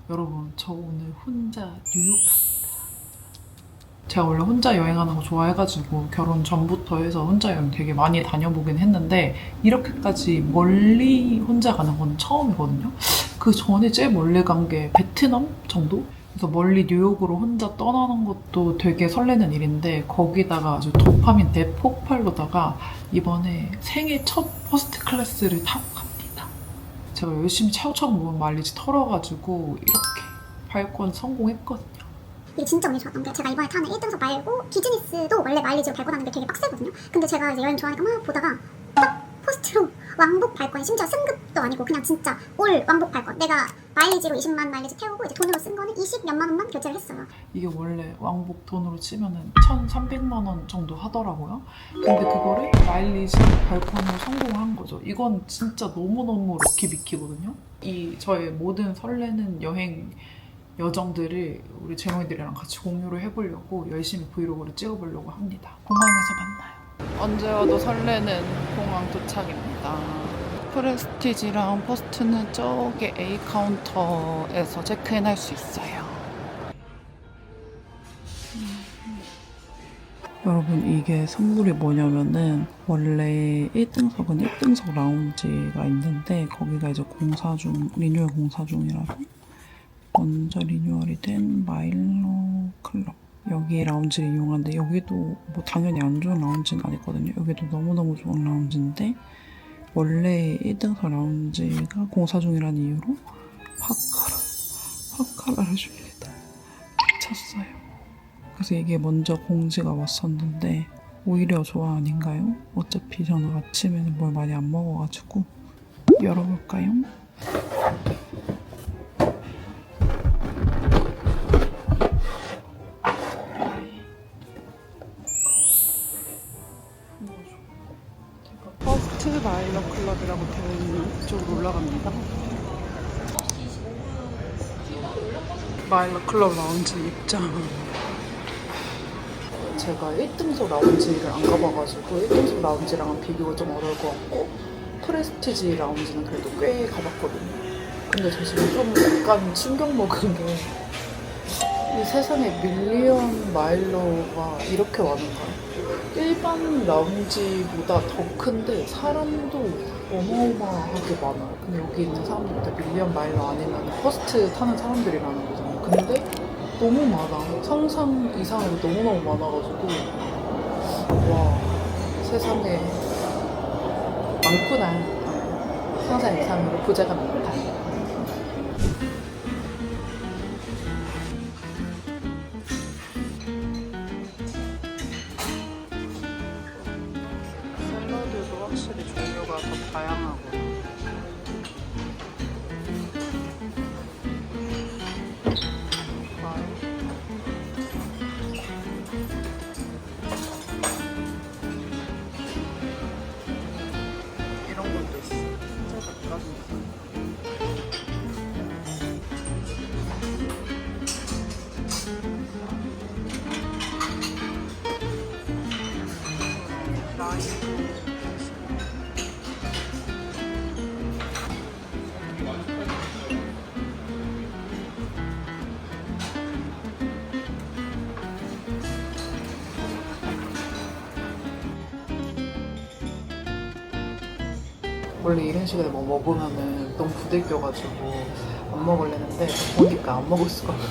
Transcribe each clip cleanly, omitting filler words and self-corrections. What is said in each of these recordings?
여러분, 저 오늘 혼자 뉴욕 갑니다. 제가 원래 혼자 여행하는 거 좋아해가지고 결혼 전부터 해서 혼자 여행 되게 많이 다녀보긴 했는데 이렇게까지 멀리 혼자 가는 건 처음이거든요. 그 전에 제일 멀리 간 게 베트남 정도? 그래서 멀리 뉴욕으로 혼자 떠나는 것도 되게 설레는 일인데 거기다가 아주 도파민 대폭발로다가 이번에 생애 첫 퍼스트 클래스를 타고 갑니다. 제가 열심히 차곡차곡 모은 마일리지 털어가지고 이렇게 발권 성공했거든요. 이게 진짜 운이 좋았던 게 제가 이번에 타는 1등석 말고 비즈니스도 원래 마일리지로 발권하는 게 되게 빡세거든요. 근데 제가 이제 여행 좋아하니까 막 보다가 딱 포스트로 왕복 발권이 심지어 승급도 아니고 그냥 진짜 올 왕복 발권. 내가 마일리지로 20만 마일리지 태우고 이제 돈으로 쓴 거는 20몇만 원만 결제를 했어요. 이게 원래 왕복 돈으로 치면은 1,300만 원 정도 하더라고요. 근데 그거를 마일리지 발권으로 성공한 거죠. 이건 진짜 너무너무 럭키비키거든요. 이 저의 모든 설레는 여행 여정들을 우리 재롱이들이랑 같이 공유를 해보려고 열심히 브이로그를 찍어보려고 합니다. 공항에서 만나요. 언제 와도 설레는 공항 도착입니다. 프레스티지랑 퍼스트는 저기 A 카운터에서 체크인 할 수 있어요. 여러분, 이게 선물이 뭐냐면은 원래 1등석은 1등석 라운지가 있는데 거기가 이제 리뉴얼 공사 중이라서 먼저 리뉴얼이 된 마일로 클럽, 여기 라운지를 이용하는데 여기도 뭐 당연히 안 좋은 라운지는 아니거든요. 여기도 너무너무 좋은 라운지인데 원래 1등석 라운지가 공사 중이라는 이유로 파카라를 줍니다. 미쳤어요. 그래서 이게 먼저 공지가 왔었는데 오히려 좋아 아닌가요? 어차피 저는 아침에는 뭘 많이 안 먹어가지고 열어볼까요? 퍼스트 마일러 클럽이라고 되어 있는 이쪽으로 올라갑니다. 마일러 클럽 라운지 입장. 제가 1등석 라운지를 안 가봐가지고 1등석 라운지랑은 비교가 좀 어려울 것 같고 프레스티지 라운지는 그래도 꽤 가봤거든요. 근데 저 지금 좀 약간 충격 먹은 게 이 세상에 밀리언 마일러가 이렇게 많은가요? 일반 라운지보다 더 큰데 사람도 어마어마하게 많아요. 근데 여기 있는 사람들 다 밀리언 마일러 아니면 퍼스트 타는 사람들이라는 거잖아요. 근데 너무 많아. 상상 이상으로 너무너무 많아가지고 와, 세상에 많구나. 상상 이상으로 부자가 많다. 샐러드도 확실히 종류가 더 다양하고 이런 것도 있어. 진짜 닭가슴살. 원래 이런 시간에 뭐 먹으면은 너무 부대껴가지고 안 먹으려는데 보니까 안 먹을 수가 없네.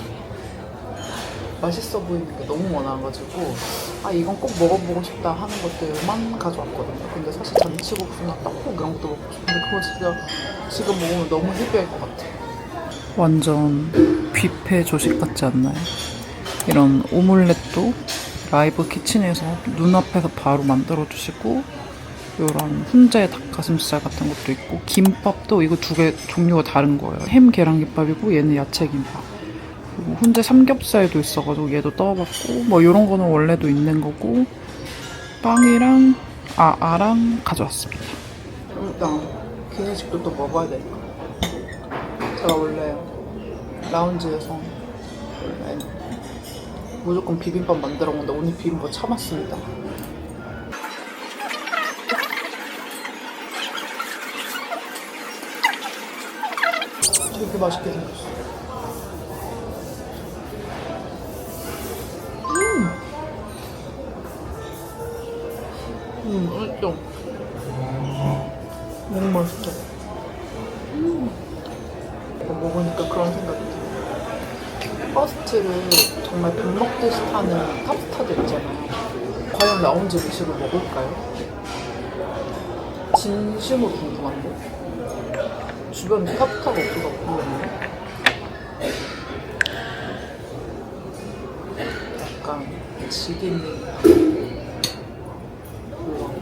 맛있어 보이는 게 너무 많아가지고 아 이건 꼭 먹어보고 싶다 하는 것들만 가져왔거든요. 근데 사실 잔치국수나 떡국 이런 것도 먹고 싶은데 그거 진짜 지금 먹으면 너무 헤비할 것 같아. 완전 뷔페 조식 같지 않나요? 이런 오믈렛도 라이브 키친에서 눈앞에서 바로 만들어주시고 이런 훈제 닭가슴살 같은 것도 있고 김밥도 이거 두 개 종류가 다른 거예요. 햄 계란김밥이고 얘는 야채 김밥. 그리고 훈제 삼겹살도 있어가지고 얘도 떠봤고 뭐 이런 거는 원래도 있는 거고 빵이랑 아랑 가져왔습니다. 일단 기내식도 또 먹어야 되니까 제가 원래 라운지에서 원래 무조건 비빔밥 만들어 먹는데 오늘 비빔밥 참았습니다. 되게 맛있게 생겼어. 좀 너무 맛있어. 이거 먹으니까 그런 생각이 들어요. 퍼스트를 정말 밥 먹듯이 타는 탑스타들 있잖아요. 과연 라운지 리시로 먹을까요? 진심으로 궁금한데? 주변에 탑스타가 없어서 궁금한데? 약간 지기는 몰라.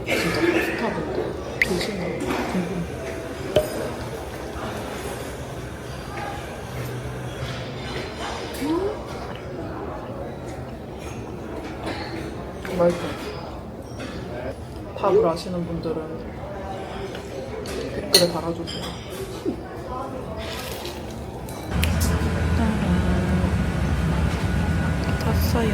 진짜 탑스타분들 드시나 궁금해. 맛있어. 답을 아시는 분들은 댓글에 달아주세요. 탔어요.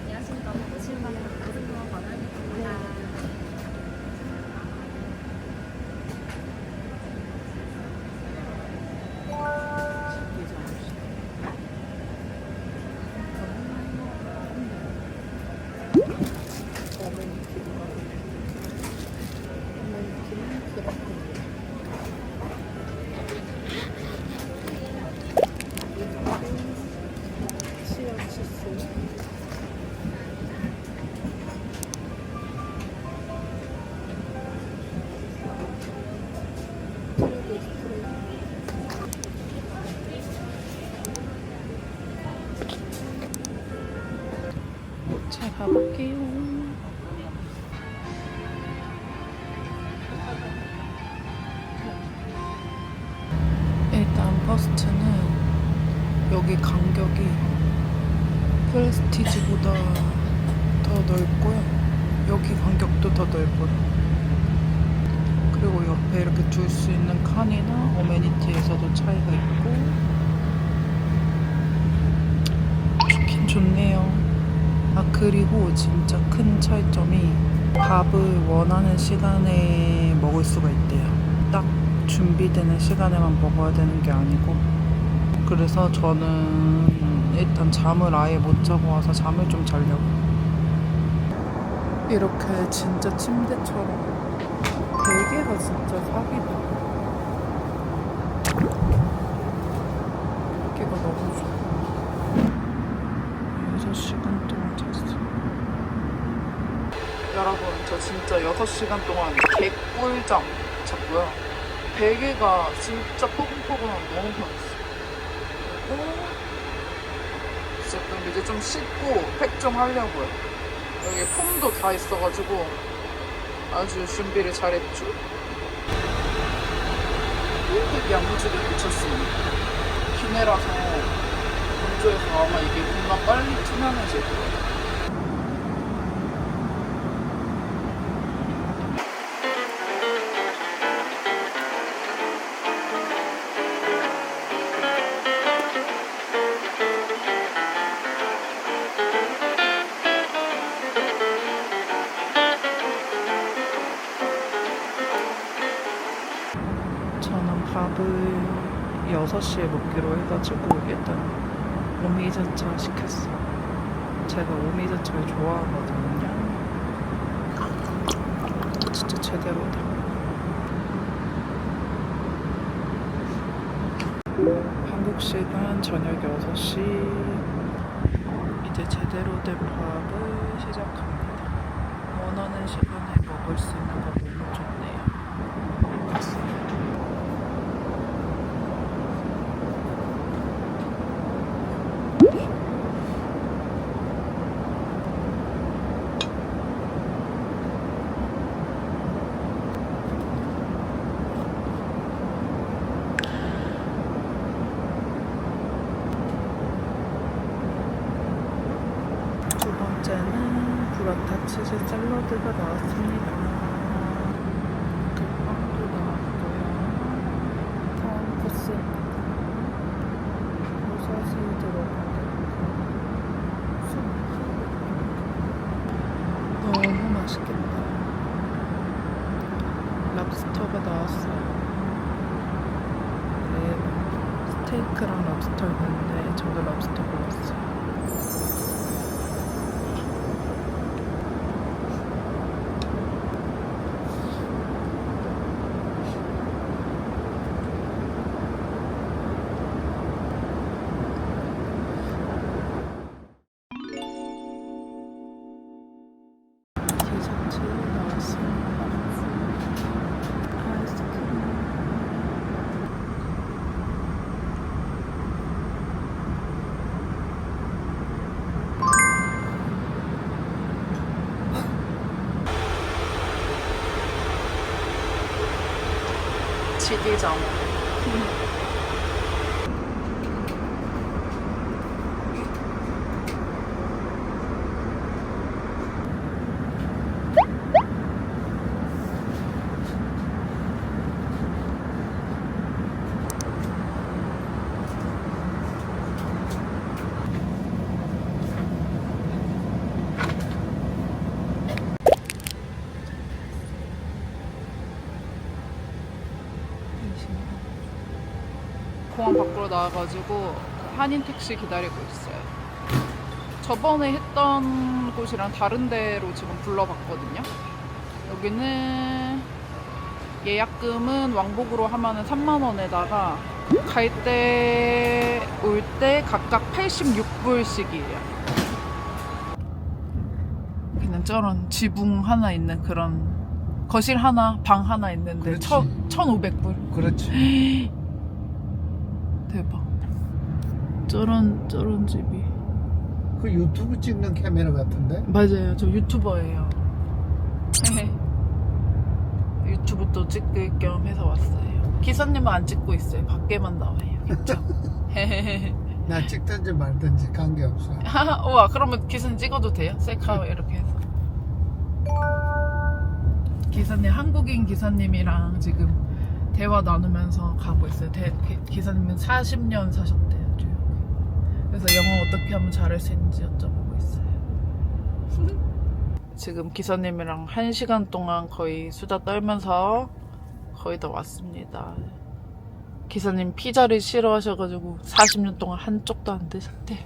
안녕하십니까. 보시는 방향 고등어 권한입니다. 자, 가볼게요. 일단 버스트는 여기 간격이 프레스티지보다 더 넓고요. 여기 간격도 더 넓어요. 그리고 옆에 이렇게 둘 수 있는 칸이나 어메니티에서도 차이가 있고 좋긴 좋네요. 아, 그리고 진짜 큰 차이점이 밥을 원하는 시간에 먹을 수가 있대요. 딱 준비되는 시간에만 먹어야 되는 게 아니고. 그래서 저는 일단 잠을 아예 못 자고 와서 잠을 좀 자려고. 이렇게 진짜 침대처럼 베개가 진짜 사기다. 베개가 너무 좋아. 6시간 동안 잤어. 여러분, 저 진짜 6시간 동안 개꿀잠 잤고요. 베개가 진짜 포근포근하고 너무 편했어. 그리고 지금 이제 좀 씻고 팩 좀 하려고요. 여기 폼도 다 있어가지고 아주 준비를 잘했죠. 양무지게 붙였습니다. 기내라서 건조해서 아마 이게 금방 빨리 투명해질 거예요. 저는 밥을 6시에 먹기로 해가지고 일단 오미자차 시켰어요. 제가 오미자차를 좋아하거든요. 진짜 제대로다. 한국 시간 저녁 6시. 이제 제대로 된 밥을 시작합니다. 원하는 시간에 먹을 수 있는 거 너무 좋네요. 갔어요. 두 번째는 브라타 치즈 샐러드가 나왔습니다. 그 빵도 나왔고요. 다음 코스입니다. 소세지 들어간 너무 맛있겠다. 랍스터가 나왔어요. 스테이크랑 럽스터 있는데 저도 럽스터 먹었어요. 디저트 나왔습니다. 아이스크림. 지리점. 공항 밖으로 나와가지고 한인 택시 기다리고 있어요. 저번에 했던 곳이랑 다른 데로 지금 불러봤거든요. 여기는 예약금은 왕복으로 하면은 3만 원에다가 갈 때, 올 때 각각 86불씩이에요. 그냥 저런 지붕 하나 있는 그런 거실 하나, 방 하나 있는데 그렇지. 1,500불. 그렇지. 대박. 저런 집이. 그 유튜브 찍는 카메라 같은데? 맞아요. 저 유튜버예요. 유튜브 또 찍을 겸 해서 왔어요. 기사님은 안 찍고 있어요. 밖에만 나와요. 그쵸? 나 찍든지 말든지 관계없어. 우와, 그러면 기사님 찍어도 돼요? 셀카 이렇게 해서. 기사님, 한국인 기사님이랑 지금 대화 나누면서 가고 있어요. 기사님은 40년 사셨대요. 뉴욕에. 그래서 영어 어떻게 하면 잘할 수 있는지 여쭤보고 있어요. 지금 기사님이랑 1시간 동안 거의 수다 떨면서 거의 다 왔습니다. 기사님 피자를 싫어하셔가지고 40년 동안 한쪽도 안 드셨대요.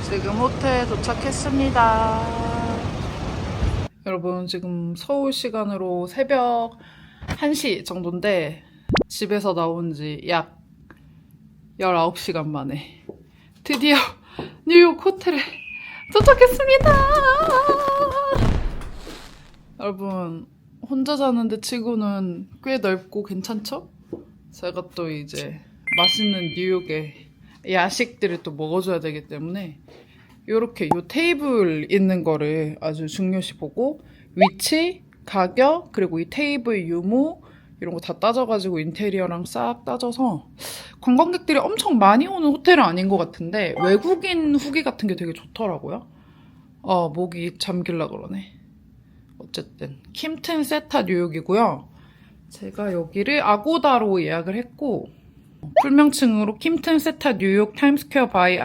지금 호텔에 도착했습니다. 여러분, 지금 서울 시간으로 새벽 1시 정도인데 집에서 나온 지 약 19시간 만에 드디어 뉴욕 호텔에 도착했습니다. 여러분, 혼자 자는데 치고는 꽤 넓고 괜찮죠? 제가 또 이제 맛있는 뉴욕의 야식들을 또 먹어줘야 되기 때문에 요렇게 요 테이블 있는 거를 아주 중요시 보고 위치, 가격, 그리고 이 테이블 유무 이런 거 다 따져가지고 인테리어랑 싹 따져서 관광객들이 엄청 많이 오는 호텔은 아닌 것 같은데 외국인 후기 같은 게 되게 좋더라고요. 목이 잠길라 그러네. 어쨌든 킴튼 세타 뉴욕이고요. 제가 여기를 아고다로 예약을 했고 풀명칭으로 킴튼 세타 뉴욕 타임스퀘어 바이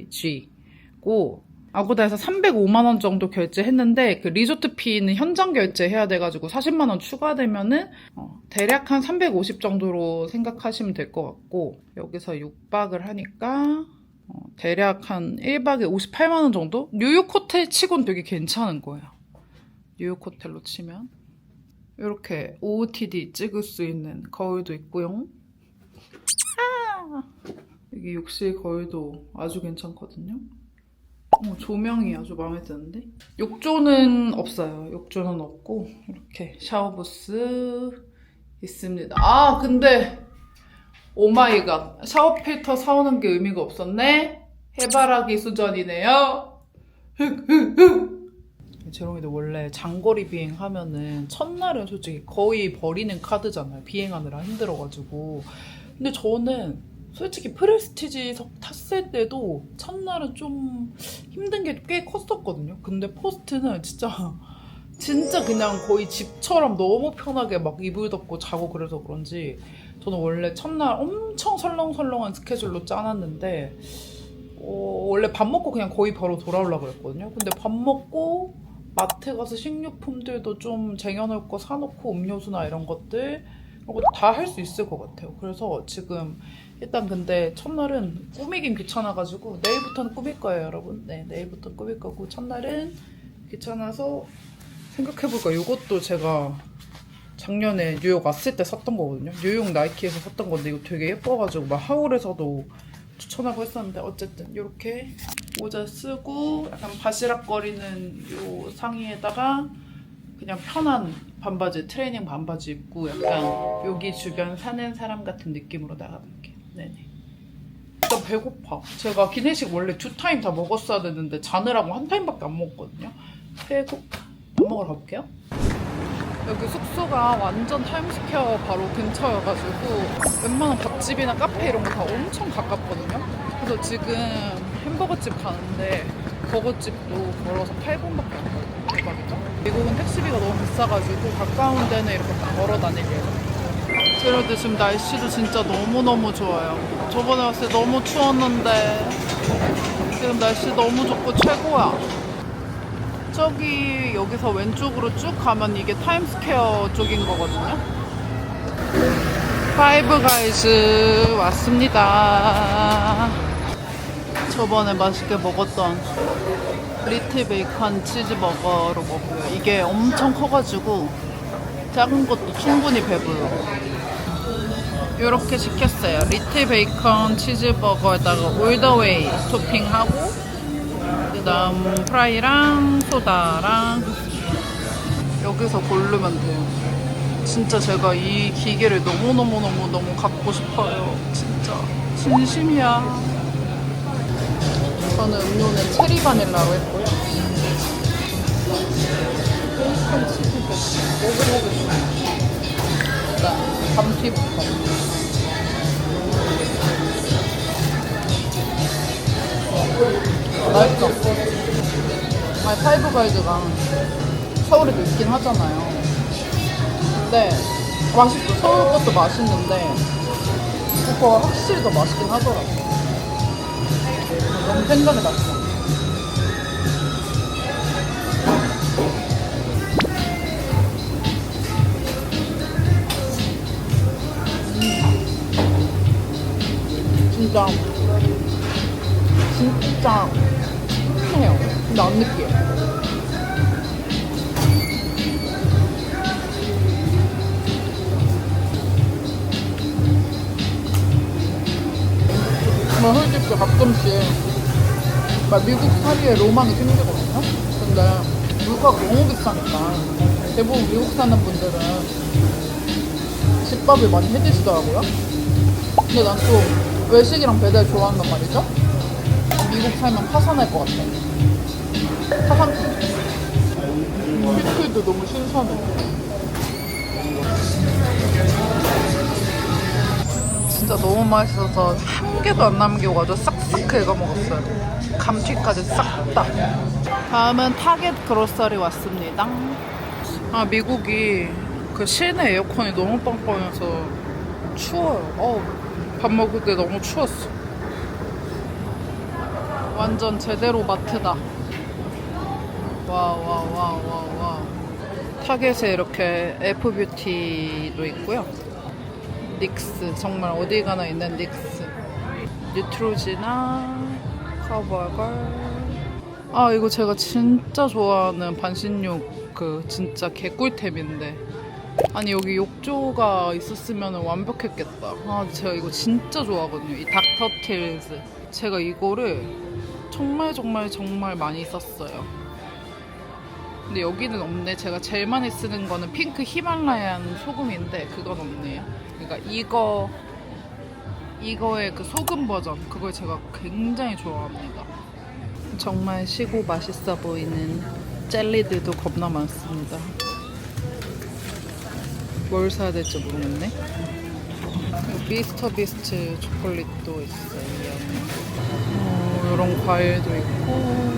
IHG고 아고다에서 305만 원 정도 결제했는데 그 리조트 피는 현장 결제해야 돼가지고 40만 원 추가되면은 대략 한 350 정도로 생각하시면 될 것 같고 여기서 6박을 하니까 대략 한 1박에 58만 원 정도? 뉴욕 호텔 치곤 되게 괜찮은 거예요. 뉴욕 호텔로 치면 이렇게 OOTD 찍을 수 있는 거울도 있고요. 여기 욕실 거울도 아주 괜찮거든요. 조명이 아주 마음에 드는데? 욕조는 없어요. 욕조는 없고 이렇게 샤워부스 있습니다. 근데 오마이갓, 샤워 필터 사오는 게 의미가 없었네? 해바라기 수전이네요. 제롱이도 원래 장거리 비행하면은 첫날은 솔직히 거의 버리는 카드잖아요. 비행하느라 힘들어가지고. 근데 저는 솔직히 프레스티지석 탔을 때도 첫날은 좀 힘든 게 꽤 컸었거든요. 근데 포스트는 진짜 그냥 거의 집처럼 너무 편하게 막 이불 덮고 자고 그래서 그런지 저는 원래 첫날 엄청 설렁설렁한 스케줄로 짜놨는데 원래 밥 먹고 그냥 거의 바로 돌아오려고 그랬거든요. 근데 밥 먹고 마트 가서 식료품들도 좀 쟁여놓을 거 사놓고 음료수나 이런 것들 이런 것도 다 할 수 있을 것 같아요. 그래서 지금 일단 근데 첫날은 꾸미긴 귀찮아가지고 내일부터는 꾸밀 거예요, 여러분. 네, 내일부터 꾸밀 거고 첫날은 귀찮아서 생각해볼까. 이것도 제가 작년에 뉴욕 왔을 때 샀던 거거든요. 뉴욕 나이키에서 샀던 건데 이거 되게 예뻐가지고 막 하울에서도 추천하고 했었는데 어쨌든 이렇게 모자 쓰고 약간 바시락거리는 요 상의에다가 그냥 편한 반바지, 트레이닝 반바지 입고 약간 여기 주변 사는 사람 같은 느낌으로 나가볼게요. 네네. 일단 배고파. 제가 기내식 원래 2타임 다 먹었어야 되는데 자느라고 1타임밖에 안 먹었거든요. 배고파. 밥 먹으러 가볼게요. 여기 숙소가 완전 타임스퀘어 바로 근처여가지고 웬만한 밥집이나 카페 이런 거 다 엄청 가깝거든요. 그래서 지금 햄버거집 가는데 버거집도 걸어서 8분밖에 안 걸려요. 대박이죠? 미국은 택시비가 너무 비싸가지고 가까운 데는 이렇게 딱 걸어 다니게요. 그런데 지금 날씨도 진짜 너무너무 좋아요. 저번에 왔을 때 너무 추웠는데 지금 날씨 너무 좋고 최고야. 저기 여기서 왼쪽으로 쭉 가면 이게 타임스퀘어 쪽인 거거든요. 파이브 가이즈 왔습니다. 저번에 맛있게 먹었던 리틀 베이컨 치즈버거로 먹고요. 이게 엄청 커가지고 작은 것도 충분히 배불러. 이렇게 시켰어요. 리틀 베이컨 치즈버거에다가 올더웨이 토핑하고 그 다음 프라이랑 소다랑 여기서 고르면 돼요. 진짜 제가 이 기계를 너무 갖고 싶어요. 진짜 진심이야. 저는 음료는 체리 바닐라로 했고요. 베이컨 치즈버거 먹어보겠습니다. 일단 감튀부터. 맛있어. 아니, 파이브 가이즈가 서울에도 있긴 하잖아요. 근데 맛있어. 서울 것도 맛있는데 그거가 확실히 더 맛있긴 하더라고. 너무 생각이 났어. 진짜 해요. 근데 안 느끼해. 정말 솔직히 가끔씩 막 미국 살이에 로망이 생기거든요. 근데 물가가 너무 비싸니까 대부분 미국 사는 분들은 집밥을 많이 해드시더라고요. 근데 난 또 외식이랑 배달 좋아한단 말이죠. 미국 살면 파산할 것 같아. 파산. 피클도 너무 신선해. 진짜 너무 맛있어서 한 개도 안 남기고 싹싹 긁어 먹었어요. 감튀까지 싹 다. 다음은 타겟 그로서리 왔습니다. 아, 미국이 그 실내 에어컨이 너무 빵빵해서 추워요. 밥 먹을 때 너무 추웠어. 완전 제대로 마트다. 와. 타겟에 이렇게 F뷰티도 있고요. 닉스, 정말 어디 가나 있는 닉스. 뉴트로지나 커버걸. 아, 이거 제가 진짜 좋아하는 반신욕 그 진짜 개꿀템인데. 아니, 여기 욕조가 있었으면 완벽했겠다. 아, 제가 이거 진짜 좋아하거든요. 이 닥터틸즈. 제가 이거를 정말 많이 썼어요. 근데 여기는 없네. 제가 제일 많이 쓰는 거는 핑크 히말라얀 소금인데 그건 없네요. 그러니까 이거의 그 소금 버전, 그걸 제가 굉장히 좋아합니다. 정말 시고 맛있어 보이는 젤리들도 겁나 많습니다. 뭘 사야 될지 모르겠네. 미스터 비스트 초콜릿도 있어요. 이런 과일도 있고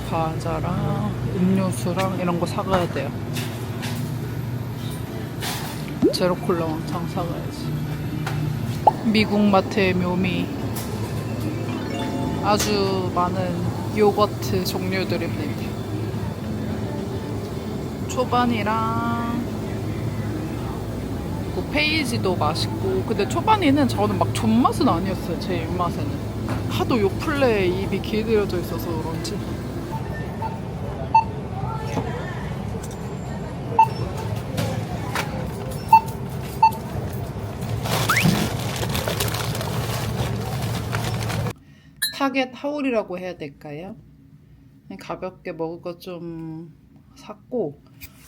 과자랑 음료수랑 이런 거 사가야 돼요. 제로콜라 왕창 사가야지. 미국 마트의 묘미. 아주 많은 요거트 종류들입니다. 초반이랑 그 페이지도 맛있고, 근데 초반이는 저는 막 존맛은 아니었어요. 제 입맛에는 하도 요플레에 입이 길들여져 있어서 그런지. 타겟 하울이라고 해야 될까요? 그냥 가볍게 먹을 거 좀 샀고,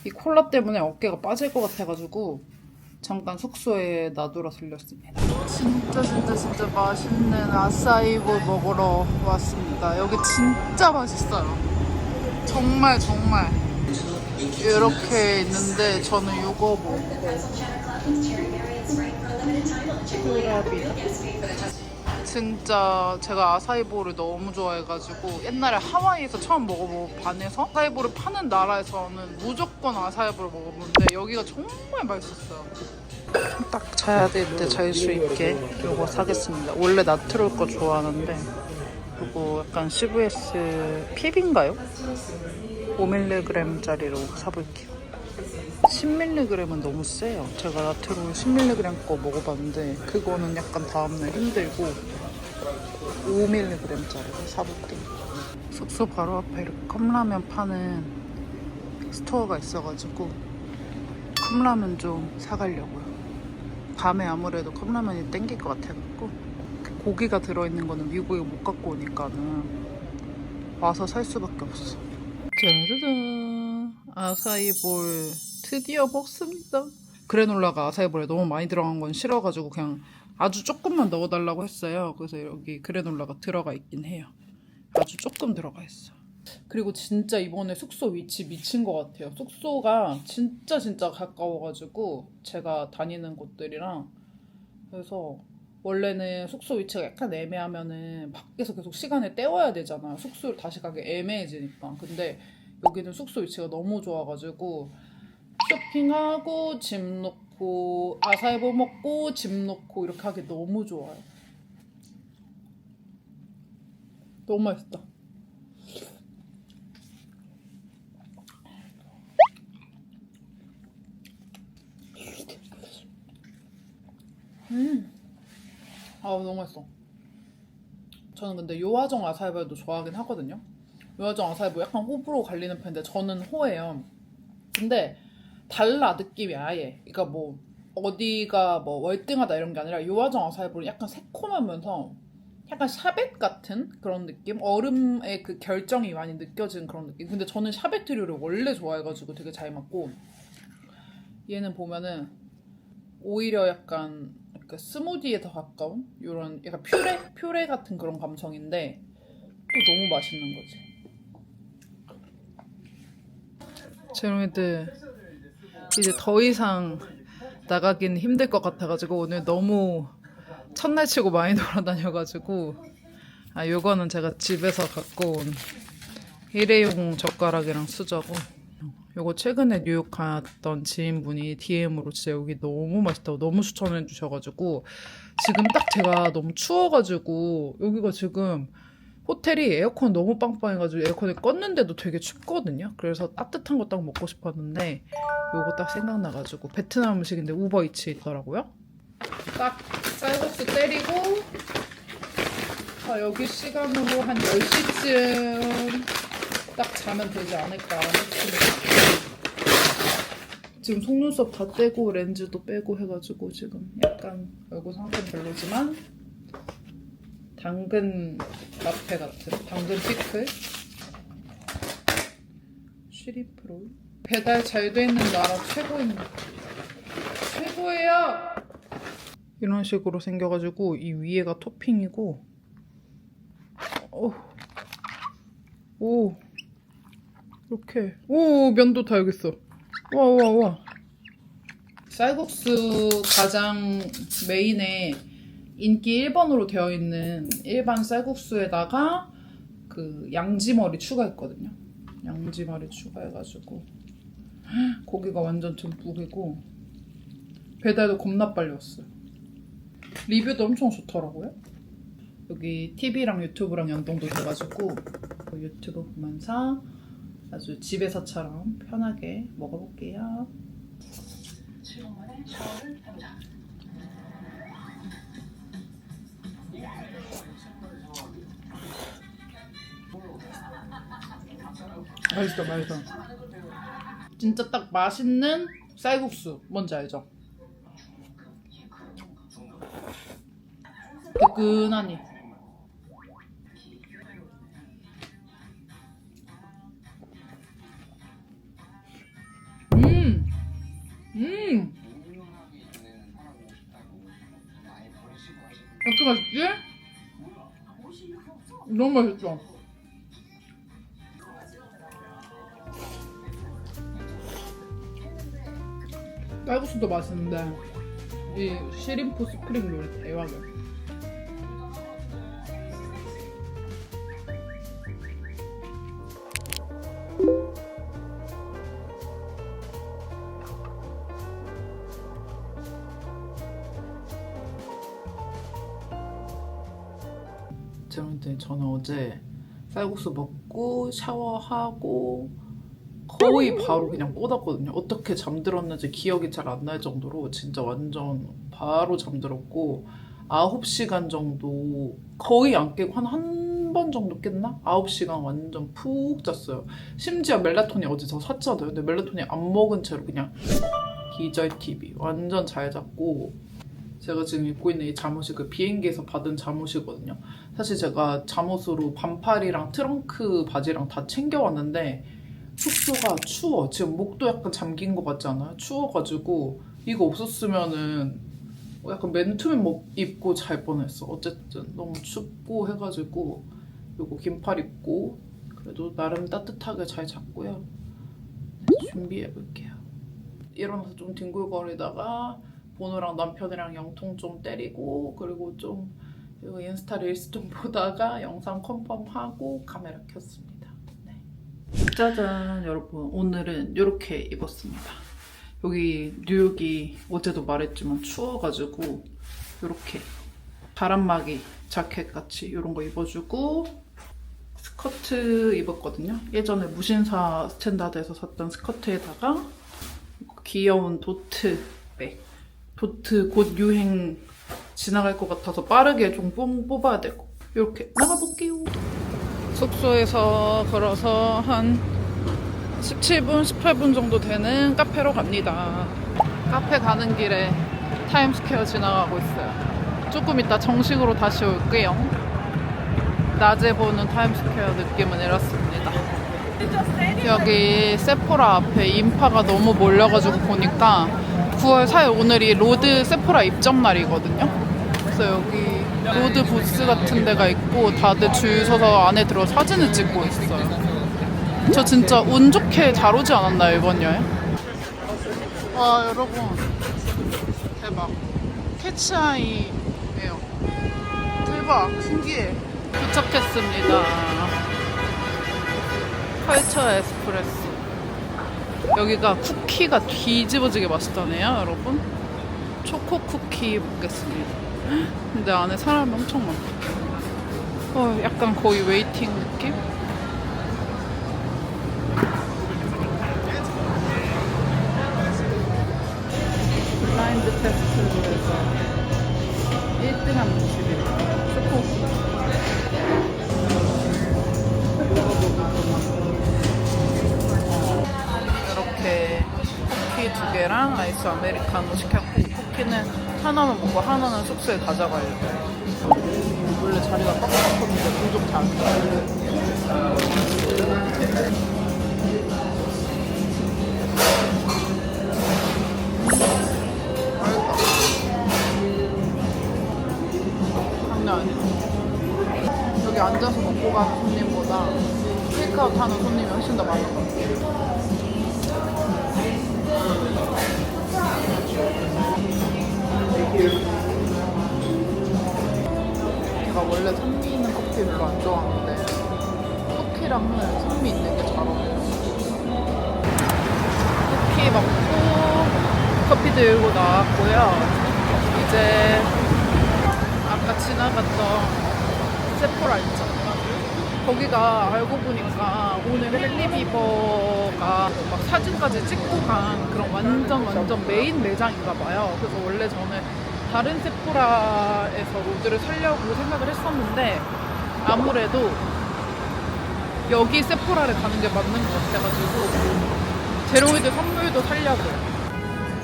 이 콜라 때문에 어깨가 빠질 것 같아가지고 잠깐 숙소에 놔두러 들렸습니다. 진짜 맛있는 아사이볼 먹으러 왔습니다. 여기 진짜 맛있어요. 정말 이렇게 있는데 저는 이거 먹고 콜라비다. 진짜 제가 아사이볼을 너무 좋아해가지고 옛날에 하와이에서 처음 먹어보고 반해서 아사이볼을 파는 나라에서는 무조건 아사이볼을 먹어보는데 여기가 정말 맛있었어요. 딱 자야 될 때 잘 수 있게 이거 사겠습니다. 원래 나트롤 거 좋아하는데 이거 약간 CVS 핍인가요? 5mg짜리로 사볼게요. 10mg은 너무 세요. 제가 나트롤 10mg 거 먹어봤는데 그거는 약간 다음날 힘들고 5mg짜리로 사볼게요. 숙소 바로 앞에 이렇게 컵라면 파는 스토어가 있어가지고 컵라면 좀 사가려고요. 밤에 아무래도 컵라면이 땡길 것 같아갖고 고기가 들어있는 거는 미국에 못 갖고 오니까는 와서 살 수밖에 없어. 짜자잔, 아사이볼 드디어 먹습니다. 그래놀라가 아사이볼에 너무 많이 들어간 건 싫어가지고 그냥 아주 조금만 넣어달라고 했어요. 그래서 여기 그래놀라가 들어가 있긴 해요. 아주 조금 들어가 있어. 그리고 진짜 이번에 숙소 위치 미친 것 같아요. 숙소가 진짜 가까워가지고 제가 다니는 곳들이랑. 그래서 원래는 숙소 위치가 약간 애매하면은 밖에서 계속 시간을 때워야 되잖아. 숙소를 다시 가기 애매해지니까. 근데 여기는 숙소 위치가 너무 좋아가지고 쇼핑하고 짐 놓고 아사이볼 먹고 짐 놓고 이렇게 하기 너무 좋아요. 너무 맛있다. 아우 너무 맛있어. 저는 근데 요아정 아사이볼도 좋아하긴 하거든요. 요아정 아사이볼 약간 호불호 갈리는 편인데 저는 호예요. 근데 달라, 느낌이 아예. 그러니까 뭐 어디가 뭐 월등하다 이런 게 아니라 요아정 아사이볼은 약간 새콤하면서 약간 샤벳 같은 그런 느낌? 얼음의 그 결정이 많이 느껴지는 그런 느낌. 근데 저는 샤베트류를 원래 좋아해가지고 되게 잘 맞고, 얘는 보면은 오히려 약간 스무디에 더 가까운 이런 약간 퓨레 같은 그런 감성인데 또 너무 맛있는 거지. 제롱이들 이제 더 이상 나가긴 힘들 것 같아가지고 오늘 너무 첫날 치고 많이 돌아다녀가지고, 요거는 제가 집에서 갖고 온 일회용 젓가락이랑 수저고, 요거 최근에 뉴욕 갔던 지인분이 DM으로 진짜 여기 너무 맛있다고 너무 추천해 주셔가지고, 지금 딱 제가 너무 추워가지고 여기가 지금 호텔이 에어컨 너무 빵빵해가지고 에어컨을 껐는데도 되게 춥거든요. 그래서 따뜻한 거 딱 먹고 싶었는데 요거 딱 생각나가지고, 베트남 음식인데 우버이츠 있더라고요. 딱 쌀국수 때리고 여기 시간으로 한 10시쯤 딱 자면 되지 않을까 싶습니다. 지금 속눈썹 다 떼고 렌즈도 빼고 해가지고 지금 약간 얼굴 상태는 별로지만 당근 라페 같은 당근 피클 쉬리프롤 배달 잘 돼 있는 나라 최고예요. 이런 식으로 생겨가지고 이 위에가 토핑이고, 오 이렇게, 오 면도 다 여기 있어. 와 쌀국수 가장 메인에 인기 1번으로 되어 있는 일반 쌀국수에다가 그 양지머리 추가했거든요. 양지머리 추가해가지고 고기가 완전 듬뿍이고 배달도 겁나 빨리 왔어요. 리뷰도 엄청 좋더라고요. 여기 TV랑 유튜브랑 연동도 돼가지고 유튜브 보면서 아주 집에서처럼 편하게 먹어볼게요. 맛있어, 맛있어. 진짜 딱 맛있는 쌀국수 뭔지 알죠? 뜨끈하니. 이렇게 맛있지? 너무 맛있죠? 쌀국수도 맛있는데 이 시림프 스프링 롤이 대박이야. 저는 어제 쌀국수 먹고 샤워하고 거의 바로 그냥 뻗었거든요. 어떻게 잠들었는지 기억이 잘 안 날 정도로 진짜 완전 바로 잠들었고 9시간 정도 거의 안 깨고 한 번 정도 깼나? 9시간 완전 푹 잤어요. 심지어 멜라토닌 어제 저 샀잖아요. 근데 멜라토닌 안 먹은 채로 그냥 기절 TV 완전 잘 잤고 제가 지금 입고 있는 이 잠옷이 그 비행기에서 받은 잠옷이거든요. 사실 제가 잠옷으로 반팔이랑 트렁크 바지랑 다 챙겨왔는데 숙소가 추워. 지금 목도 약간 잠긴 것 같지 않아요? 추워가지고 이거 없었으면은 약간 맨투맨 입고 잘 뻔했어. 어쨌든 너무 춥고 해가지고 요거 긴팔 입고 그래도 나름 따뜻하게 잘 잤고요. 네, 준비해볼게요. 일어나서 좀 뒹굴거리다가 번호랑 남편이랑 영통 좀 때리고 그리고 좀 이거 인스타 릴스 좀 보다가 영상 컨펌하고 카메라 켰습니다. 네. 짜잔 여러분, 오늘은 이렇게 입었습니다. 여기 뉴욕이 어제도 말했지만 추워가지고 이렇게 바람막이 자켓 같이 이런 거 입어주고 스커트 입었거든요. 예전에 무신사 스탠다드에서 샀던 스커트에다가 귀여운 도트 백. 도트 곧 유행 지나갈 것 같아서 빠르게 좀 뽑아야 되고 이렇게 나가볼게요. 숙소에서 걸어서 한 17분, 18분 정도 되는 카페로 갑니다. 카페 가는 길에 타임스퀘어 지나가고 있어요. 조금 이따 정식으로 다시 올게요. 낮에 보는 타임스퀘어 느낌은 이렇습니다. 여기 세포라 앞에 인파가 너무 몰려가지고 보니까 9월 4일 오늘이 로드 세포라 입점 날이거든요. 그래서 여기 로드 부스 같은 데가 있고 다들 줄 서서 안에 들어 사진을 찍고 있어요. 저 진짜 운 좋게 잘 오지 않았나요, 이번 여행? 와, 여러분. 대박. 캐치아이예요. 대박. 신기해. 도착했습니다. 컬처 에스프레소. 여기가 쿠키가 뒤집어지게 맛있다네요, 여러분. 초코 쿠키 먹겠습니다. 근데 안에 사람이 엄청 많다. 약간 거의 웨이팅 느낌? 블라인드 테스트로 해서 1등한 집이에요. 초코 쿠키. 이렇게 쿠키 2개랑 아이스 아메리카노 시켰고 쿠키는 하나만 먹고 하나는 숙소에 가져가려고요. 원래 자리가 꽉 찼었는데 좀 작다. 장난 아니야. 여기 앉아서 먹고 가는 손님보다 테이크아웃 하는 손님이 훨씬 더 많은 것 같아요. 제가 원래 산미 있는 커피 별로 안 좋아하는데 쿠키랑은 산미 있는 게 잘 어울려요. 쿠키 먹고 커피 들고 나왔고요. 이제 아까 지나갔던 세포라 있잖아요. 거기가 알고 보니까 오늘 헬리비버가 막 사진까지 찍고 간 그런 완전 메인 매장인가 봐요. 그래서 원래 저는 다른 세포라에서 로드를 사려고 생각을 했었는데 아무래도 여기 세포라를 가는 게 맞는 것 같아가지고 제롱이들 선물도 사려고요.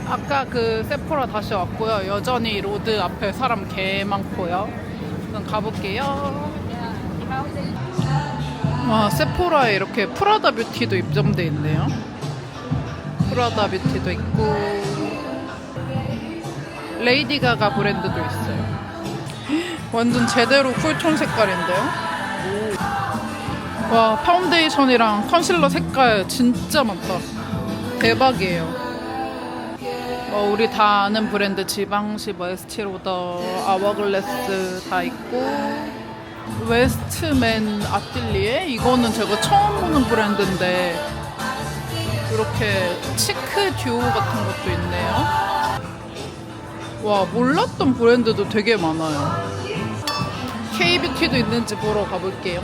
아까 그 세포라 다시 왔고요. 여전히 로드 앞에 사람 개 많고요. 그럼 가볼게요. 와, 세포라에 이렇게 프라다 뷰티도 입점돼 있네요. 프라다 뷰티도 있고 레이디 가가 브랜드도 있어요. 완전 제대로 쿨톤 색깔인데요. 와, 파운데이션이랑 컨실러 색깔 진짜 많다. 대박이에요. 우리 다 아는 브랜드 지방시 에스티로더, 아워글래스 다 있고 웨스트맨 아틀리에? 이거는 제가 처음 보는 브랜드인데 이렇게 치크 듀오 같은 것도 있네요. 와, 몰랐던 브랜드도 되게 많아요. K뷰티도 있는지 보러 가볼게요.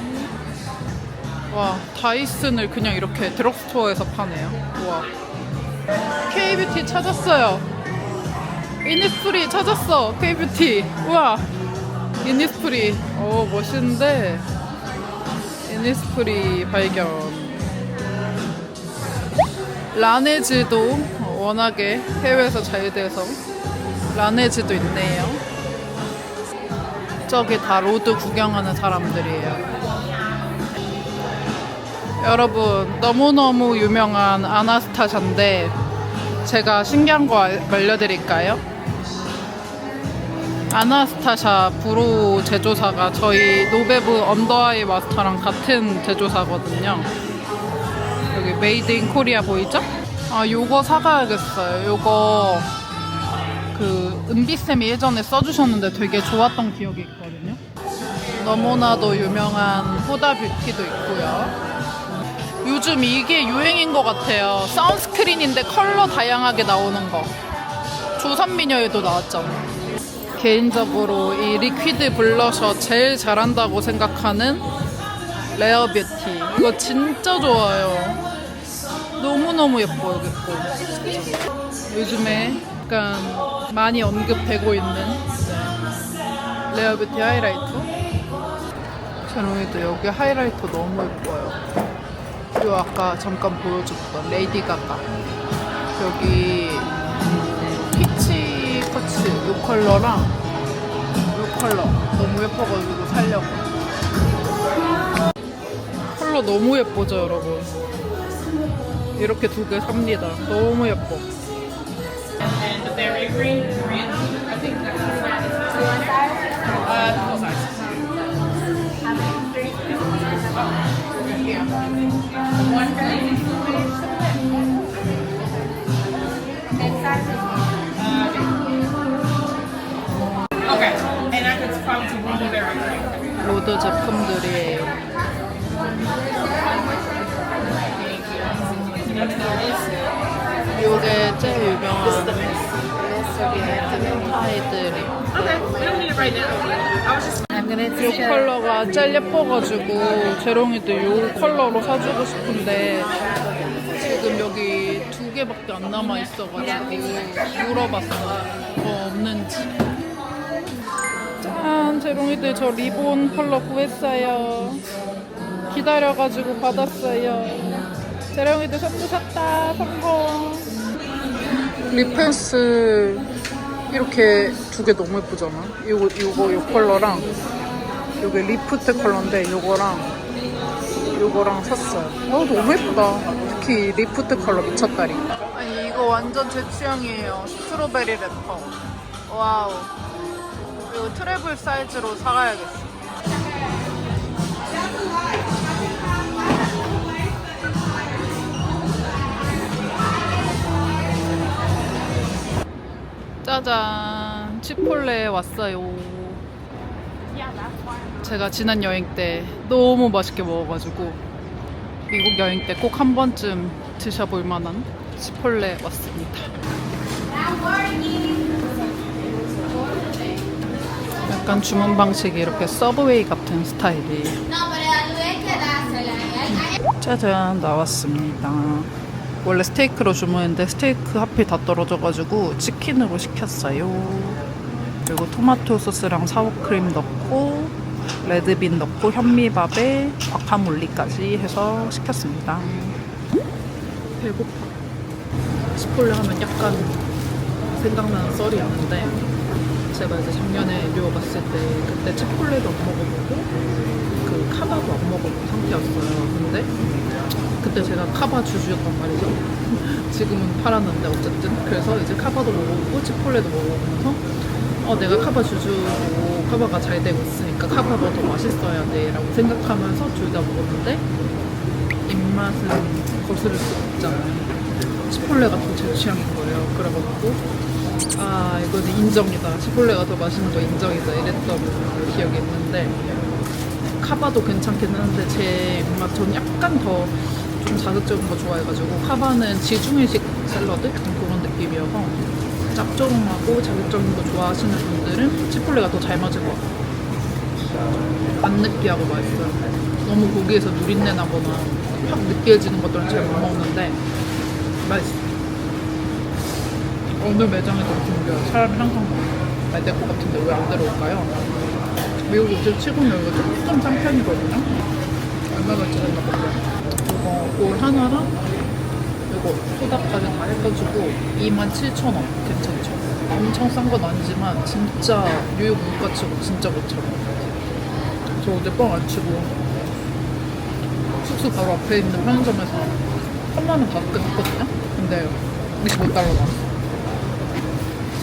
와, 다이슨을 그냥 이렇게 드럭스토어에서 파네요. 와, K뷰티 찾았어요. 이니스프리 찾았어. K뷰티. 우와, 이니스프리. 멋있는데. 이니스프리 발견. 라네즈도 워낙에 해외에서 잘 돼서 라네즈도 있네요. 저기 다 로드 구경하는 사람들이에요. 여러분, 너무너무 유명한 아나스타샤인데 제가 신기한 거 알려드릴까요? 아나스타샤 브로 제조사가 저희 노베브 언더아이 마스터랑 같은 제조사거든요. 여기 메이드 인 코리아 보이죠? 아, 요거 사가야겠어요. 요거 그 은비쌤이 예전에 써주셨는데 되게 좋았던 기억이 있거든요. 너무나도 유명한 후다 뷰티도 있고요. 요즘 이게 유행인 것 같아요. 선스크린인데 컬러 다양하게 나오는 거. 조선미녀에도 나왔잖아요. 개인적으로 이 리퀴드 블러셔 제일 잘한다고 생각하는 레어 뷰티. 이거 진짜 좋아요. 너무너무 예뻐요, 이거. 요즘에 약간 많이 언급되고 있는 레어 뷰티 하이라이터. 제롱이도 여기 하이라이터 너무 예뻐요. 그리고 아까 잠깐 보여줬던 레이디 가가. 여기 피치 커츠 이 컬러랑 이 컬러 너무 예뻐가지고 살려고. 컬러 너무 예쁘죠, 여러분? 이렇게 두 개 삽니다. 너무 예뻐. 로드 제품들이에요. 이게 제일 유명한 타이들이. 이 컬러가 제일 예뻐가지고 제롱이도 이 컬러로 사주고 싶은데 지금 여기 두 개밖에 안 남아 있어가지고 물어봤어요. 뭐 없는지. 짠! 제롱이들 저 리본 컬러 구했어요. 기다려가지고 받았어요. 제롱이들 선물 샀다. 성공. 립펜스 이렇게 두 개 너무 예쁘잖아. 요 컬러랑 요게 리프트 컬러인데 요거랑 샀어요. 너무 예쁘다. 특히 리프트 컬러 미쳤다리. 아니 이거 완전 제 취향이에요. 스트로베리 래퍼. 와우. 이거 트래블 사이즈로 사가야겠어. 짜잔, 치폴레에 왔어요. 제가 지난 여행 때 너무 맛있게 먹어가지고 미국 여행 때 꼭 한 번쯤 드셔볼 만한 치폴레 왔습니다. 약간 주문 방식이 이렇게 서브웨이 같은 스타일이에요. 짜잔, 나왔습니다. 원래 스테이크로 주문했는데 스테이크 하필 다 떨어져가지고 치킨으로 시켰어요. 그리고 토마토 소스랑 사워크림 넣고 레드빈 넣고 현미밥에 과카몰리까지 해서 시켰습니다. 배고파. 치폴레 하면 약간 생각나는 썰이 있는데, 제가 이제 작년에 뉴욕 갔을 때 그때 치폴레도 안 먹어보고 그 카바도 안 먹어본 상태였어요. 근데 그때 제가 카바 주주였단 말이죠. 지금은 팔았는데 어쨌든. 그래서 이제 카바도 먹어보고 치폴레도 먹어보면서 내가 카바 주주고 카바가 잘 되고 있으니까 카바가 더 맛있어야 돼 라고 생각하면서 둘 다 먹었는데 입맛은 거스를 수 없잖아요. 치폴레가 더 제 취향인 거예요. 그래가지고 이거는 인정이다, 치폴레가 더 맛있는 거 인정이다 이랬던 기억이 있는데, 카바도 괜찮긴 한데 제 입맛, 저는 약간 더 좀 자극적인 거 좋아해가지고 카바는 지중해식 샐러드 그런 느낌이어서 짭조름하고 자극적인 거 좋아하시는 분들은 치폴레가 더 잘 맞을 것 같아요. 안 느끼하고 맛있어요. 너무 고기에서 누린내 나거나 확 느끼해지는 것들은 잘 못 먹는데 맛있어요. 어느 매장에도 웃겨요. 사람이 항상 말 될 것 같은데 왜 안 들어올까요? 미국 음식 치고는 이거 조금 싼 편이거든요. 얼마가 들었나 볼게요. 이거 올 하나랑 이거 소다까지 다 해가지고 27,000원. 괜찮죠? 엄청 싼 건 아니지만 진짜 뉴욕 물가 치고 진짜 못 참아요. 저 어제 뻥 안 치고 숙소 바로 앞에 있는 편의점에서 3만원 5개 샀거든요? 근데 25달러 나왔어.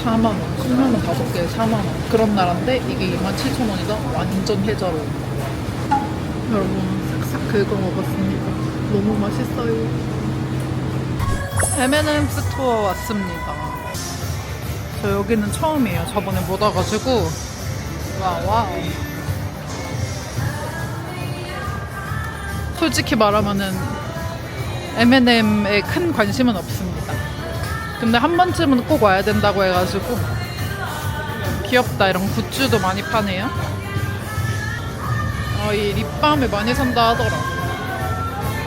4만원, 10만원 5개에 4만원. 그런 나라인데 이게 27,000원이다? 완전 혜자로. 여러분, 싹싹 긁어 먹었습니다. 너무 맛있어요. M&M 스토어 왔습니다. 저 여기는 처음이에요. 저번에 못 와가지고. 와우. 솔직히 말하면은 M&M에 큰 관심은 없습니다. 근데 한 번쯤은 꼭 와야 된다고 해가지고. 귀엽다. 이런 굿즈도 많이 파네요. 이 립밤을 많이 산다 하더라.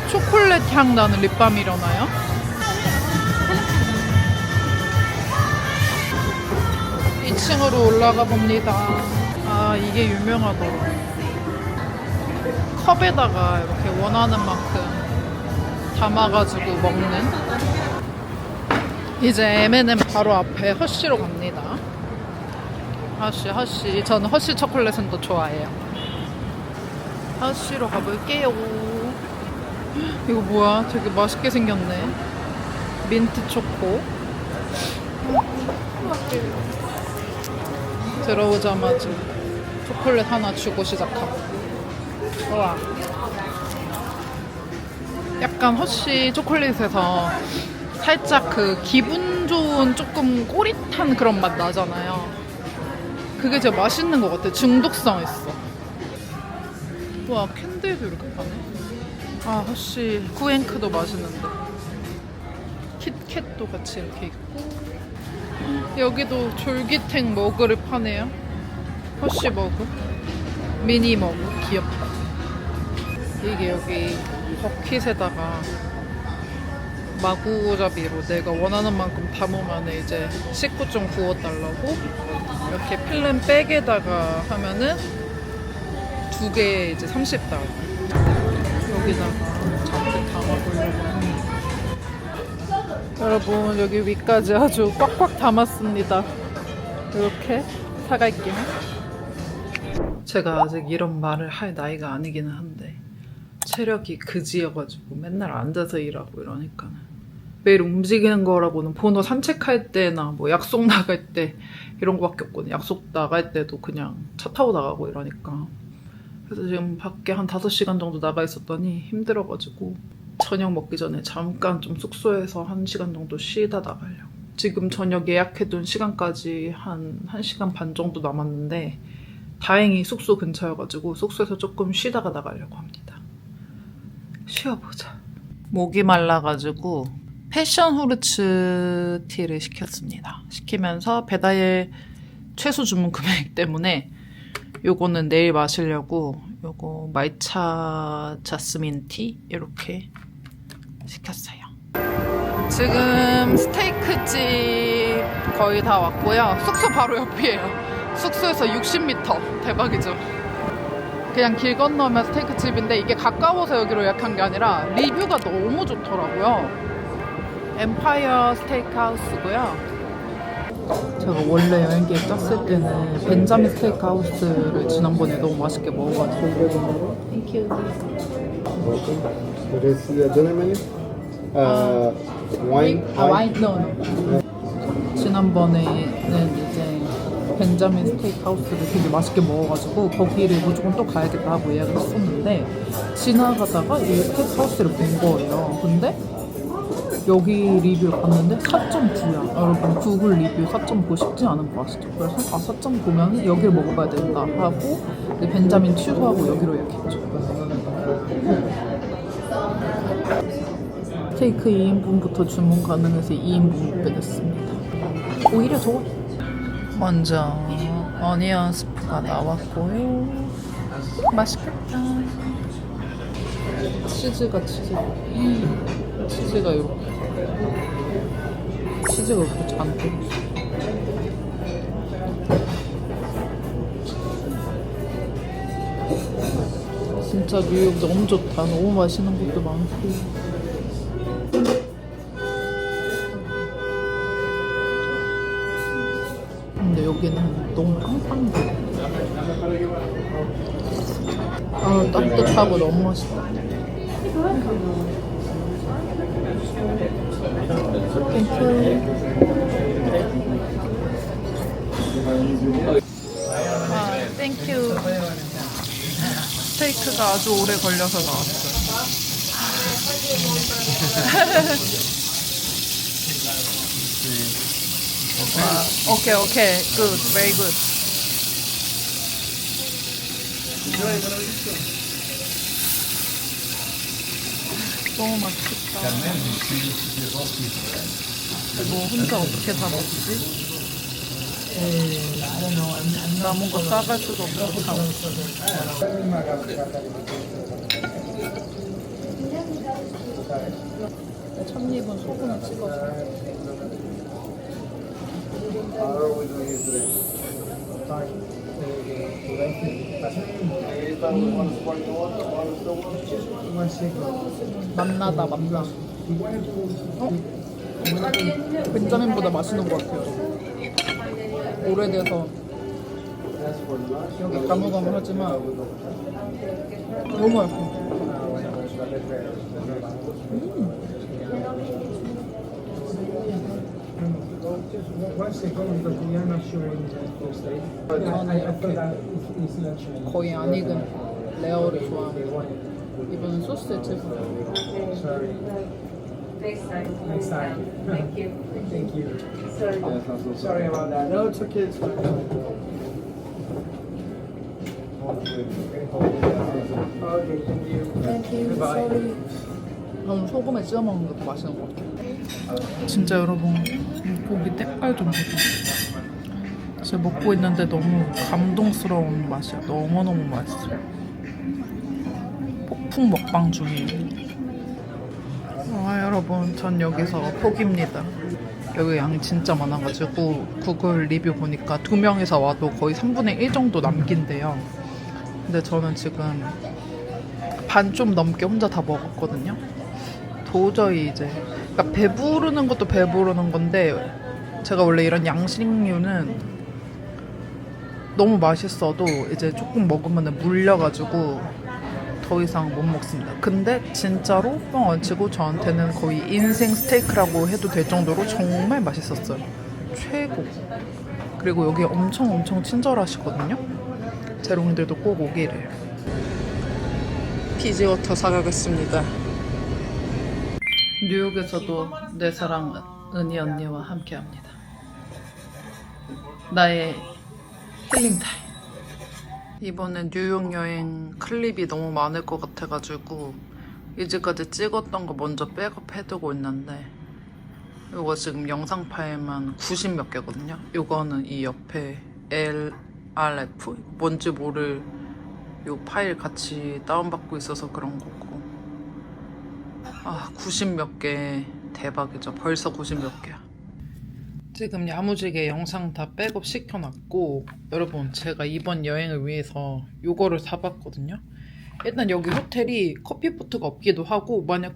초콜릿 향 나는 립밤이려나요? 2층으로 올라가 봅니다. 이게 유명하더라. 컵에다가 이렇게 원하는 만큼 담아가지고 먹는. 이제 M&M 바로 앞에 허쉬로 갑니다. 허쉬. 저는 허쉬 초콜릿은 더 좋아해요. 허쉬로 가볼게요. 이거 뭐야? 되게 맛있게 생겼네. 민트 초코. 들어오자마자 초콜릿 하나 주고 시작하고. 우와. 약간 허쉬 초콜릿에서 살짝 그 기분 좋은 조금 꼬릿한 그런 맛 나잖아요. 그게 진짜 맛있는 것 같아. 중독성 있어. 와, 캔들도 이렇게 파네. 허쉬 쿠앤크도 맛있는데. kit캣도 같이 이렇게 있고. 여기도 졸기탱 머그를 파네요. 허쉬 머그, 미니 머그. 귀엽다. 이게 여기 버킷에다가 마구잡이로 내가 원하는 만큼 담으면 이제 식구 좀 구워달라고 이렇게 필름 백에다가 하면은 2개에 이제 30달러. 여기다가 잔뜩 담아보려고 합니다. 여러분, 여기 위까지 아주 꽉꽉 담았습니다. 이렇게 사갈게요. 제가 아직 이런 말을 할 나이가 아니기는 한데 체력이 그지여가지고 맨날 앉아서 일하고 이러니까는 매일 움직이는 거라고는 본어 산책할 때나 뭐 약속 나갈 때 이런 거밖에 없거든요. 약속 나갈 때도 그냥 차 타고 나가고 이러니까. 그래서 지금 밖에 한 5시간 정도 나가 있었더니 힘들어가지고 저녁 먹기 전에 잠깐 좀 숙소에서 1시간 정도 쉬다 나가려고. 지금 저녁 예약해둔 시간까지 한 1시간 반 정도 남았는데 다행히 숙소 근처여가지고 숙소에서 조금 쉬다가 나가려고 합니다. 쉬어보자. 목이 말라가지고 패션 후르츠 티를 시켰습니다. 시키면서 배달 최소 주문 금액 때문에 요거는 내일 마시려고 요거 말차 자스민 티 이렇게 시켰어요. 지금 스테이크집 거의 다 왔고요. 숙소 바로 옆이에요. 숙소에서 60m. 대박이죠. 그냥 길 건너면 스테이크집인데 이게 가까워서 여기로 예약한 게 아니라 리뷰가 너무 좋더라고요. 엠파이어 스테이크하우스고요. 제가 원래 여행 계획 짰을 때는 벤자민 스테이크하우스를 지난번에 너무 맛있게 먹어가지고. 땡큐. The rest is the dinner menu. Wine. 와인 no. 지난번에는 이제 벤자민 스테이크하우스를 되게 맛있게 먹어가지고 거기를 무조건 또 가야겠다 하고 예약을 했었는데 지나가다가 이 스테이크하우스를 본 거예요. 근데 여기 리뷰를 봤는데 4.9야. 여러분 구글 리뷰 4.9 쉽지 않은 거 아시죠? 그래서 4.9면 여기를 먹어봐야 된다 하고 이제 벤자민 취소하고 여기로 예약했죠. 스테이크 2인분부터 주문 가능해서 2인분 먹게 됐습니다. 오히려 좋아. 먼저 어니언 스프가 나왔고요. 맛있겠다. 치즈가 이렇게 치즈가 이렇게 잔뜩. 진짜 뉴욕 너무 좋다. 너무 맛있는 것도 많고. 근데 여기는 너무 빵빵해. 아, 따뜻하고 너무 맛있다. 땡큐. 스테이크가 아주 오래 걸려서 나왔어요. 오케이, good, very good. 너무 맛있겠다. 이거 혼자 어떻게 다 먹지? 남은 거 싸갈 수도 없고 다 첫입은 소금을 찍어서. 맛나다. 벤자민보다 맛있는 것 같아요. 오래돼서 여기 가물가물하지만 너무 맛있어. 거의 안 익은 레어를 좋아합니다. 이번엔 소스에 찍어. Next time. Thank you. Thank you. Sorry about that. No, it's okay. It's fine. Okay, thank you. Goodbye. 저는 소금에 찍어 먹는 게 더 맛있는 것 같아요. 진짜 여러분, 이 고기 때깔 좀 보세요. 제가 먹고 있는데 너무 감동스러운 맛이야. 너무너무 맛있어요. 폭풍 먹방 중이에요. 여러분, 전 여기서 포기입니다. 여기 양이 진짜 많아가지고 구글 리뷰 보니까 2명이서 와도 거의 3분의 1 정도 남긴대요. 근데 저는 지금 반 좀 넘게 혼자 다 먹었거든요. 도저히 이제 그러니까 배부르는 것도 배부르는 건데 제가 원래 이런 양식류는 너무 맛있어도 이제 조금 먹으면 물려가지고 더 이상 못 먹습니다. 근데 진짜로 뻥 안 치고 저한테는 거의 인생 스테이크라고 해도 될 정도로 정말 맛있었어요. 최고. 그리고 여기 엄청 친절하시거든요. 제롱들도 꼭 오기를. 피지워터 사가겠습니다. 뉴욕에서도 내 사랑 은희 언니와 함께합니다. 나의 힐링타임. 이번엔 뉴욕 여행 클립이 너무 많을 것 같아가지고 이제까지 찍었던 거 먼저 백업해두고 있는데 이거 지금 영상 파일만 90 몇 개거든요. 이거는 이 옆에 LRF? 뭔지 모를 요 파일 같이 다운받고 있어서 그런 거고. 90 몇 개. 대박이죠. 벌써 90 몇 개야. 지금 야무지게 영상 다 백업 시켜놨고, 여러분 제가 이번 여행을 위해서 요거를 사봤거든요. 일단 여기 호텔이 커피포트가 없기도 하고, 만약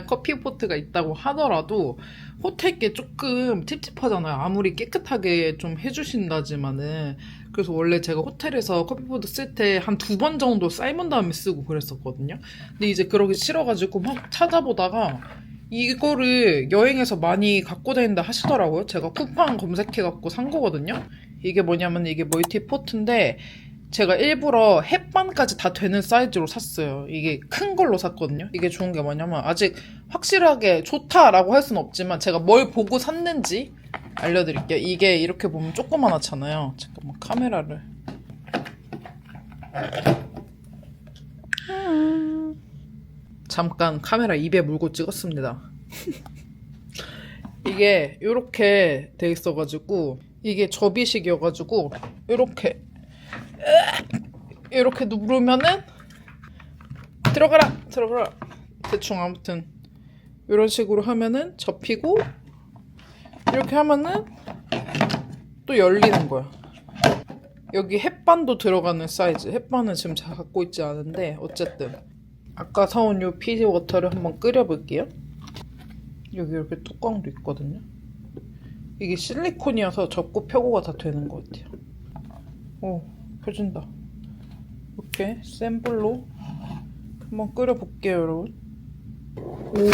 커피포트가 있다고 하더라도 호텔께 조금 찝찝하잖아요. 아무리 깨끗하게 좀 해주신다지만은. 그래서 원래 제가 호텔에서 커피포트 쓸 때 한 2번 정도 삶은 다음에 쓰고 그랬었거든요. 근데 이제 그러기 싫어가지고 막 찾아보다가 이거를 여행에서 많이 갖고 다닌다 하시더라고요. 제가 쿠팡 검색해갖고 산 거거든요. 이게 뭐냐면 이게 멀티포트인데 제가 일부러 햇반까지 다 되는 사이즈로 샀어요. 이게 큰 걸로 샀거든요. 이게 좋은 게 뭐냐면 아직 확실하게 좋다라고 할 수는 없지만 제가 뭘 보고 샀는지 알려드릴게요. 이게 이렇게 보면 조그만하잖아요. 잠깐만 카메라를. 잠깐 카메라 입에 물고 찍었습니다. 이게 이렇게 돼 있어가지고 이게 접이식이어가지고 이렇게 누르면은 들어가라 대충 아무튼 이런 식으로 하면은 접히고 이렇게 하면은 또 열리는 거야. 여기 햇반도 들어가는 사이즈. 햇반은 지금 잘 갖고 있지 않은데 어쨌든 아까 사온 요 피지 워터를 한번 끓여볼게요. 여기 이렇게 뚜껑도 있거든요. 이게 실리콘이어서 접고 펴고가 다 되는 것 같아요. 오, 펴진다. 이렇게 센 불로 한번 끓여볼게요, 여러분. 오,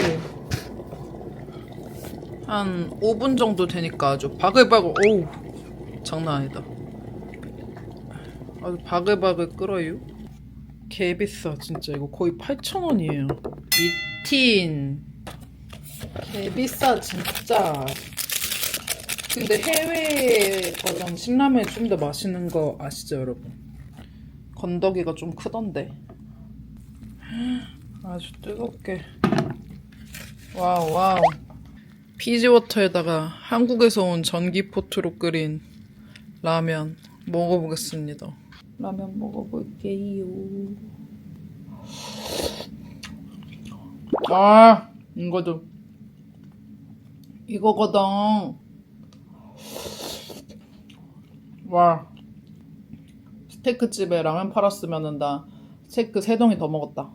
한 5분 정도 되니까 아주 바글바글. 오우, 장난 아니다. 아주 바글바글 끓어요. 개 비싸 진짜. 이거 거의 8,000원이에요. 미틴 개 비싸 진짜. 근데 해외 버전 신라면이 좀 더 맛있는 거 아시죠, 여러분? 건더기가 좀 크던데. 아주 뜨겁게. 와우. 피지워터에다가 한국에서 온 전기포트로 끓인 라면 먹어보겠습니다. 라면 먹어볼게요. 이거거든. 와, 스테이크 집에 라면 팔았으면은 나 스테이크 3덩이 더 먹었다.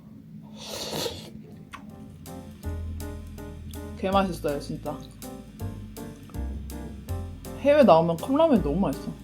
개 맛있어요 진짜. 해외 나오면 컵라면이 너무 맛있어.